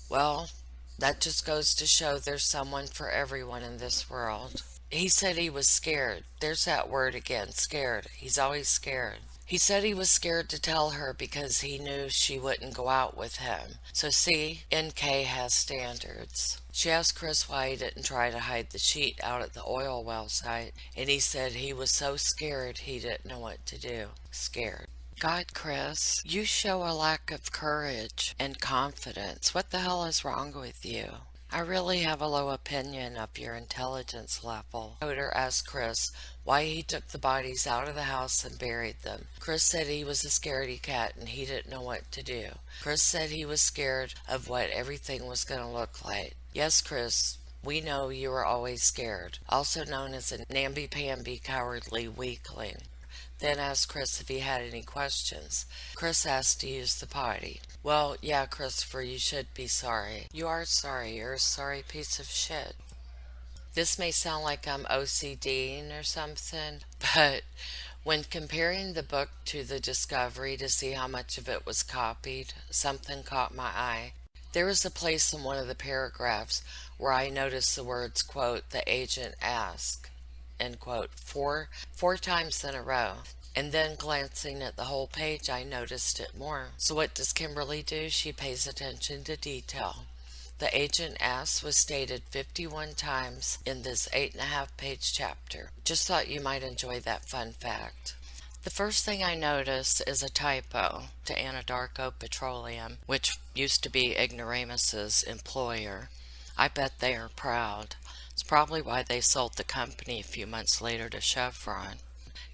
Well, that just goes to show there's someone for everyone in this world. He said he was scared. There's that word again, scared. He's always scared. He said he was scared to tell her because he knew she wouldn't go out with him. So see, NK has standards. She asked Chris why he didn't try to hide the sheet out at the oil well site, and he said he was so scared he didn't know what to do. Scared. God, Chris, you show a lack of courage and confidence. What the hell is wrong with you? I really have a low opinion of your intelligence level. Coder asked Chris why he took the bodies out of the house and buried them. Chris said he was a scaredy cat and he didn't know what to do. Chris said he was scared of what everything was going to look like. Yes, Chris, we know you are always scared, also known as a namby-pamby cowardly weakling. Then asked Chris if he had any questions. Chris asked to use the potty. Well, yeah, Christopher, you should be sorry. You are sorry. You're a sorry piece of shit. This may sound like I'm OCDing or something, but when comparing the book to the Discovery to see how much of it was copied, something caught my eye. There was a place in one of the paragraphs where I noticed the words, quote, the agent asked, end quote, four times in a row. And then glancing at the whole page, I noticed it more. So what does Kimberly do? She pays attention to detail. The agent asks was stated 51 times in this 8.5 page chapter. Just thought you might enjoy that fun fact. The first thing I notice is a typo to Anadarko Petroleum, which used to be Ignoramus's employer. I bet they are proud. It's probably why they sold the company a few months later to Chevron.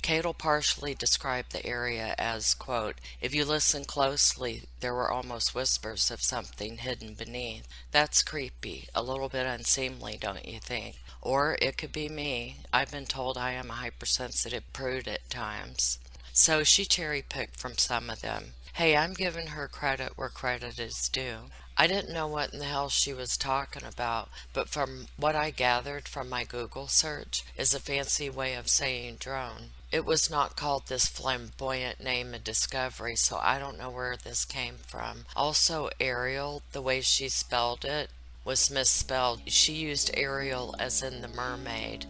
Cadle partially described the area as, quote, if you listen closely, there were almost whispers of something hidden beneath. That's creepy, a little bit unseemly, don't you think? Or it could be me. I've been told I am a hypersensitive prude at times. So she cherry-picked from some of them. Hey, I'm giving her credit where credit is due. I didn't know what in the hell she was talking about, but from what I gathered from my Google search is a fancy way of saying drone. It was not called this flamboyant name in Discovery, so I don't know where this came from. Also, Ariel, the way she spelled it, was misspelled. She used Ariel as in the mermaid.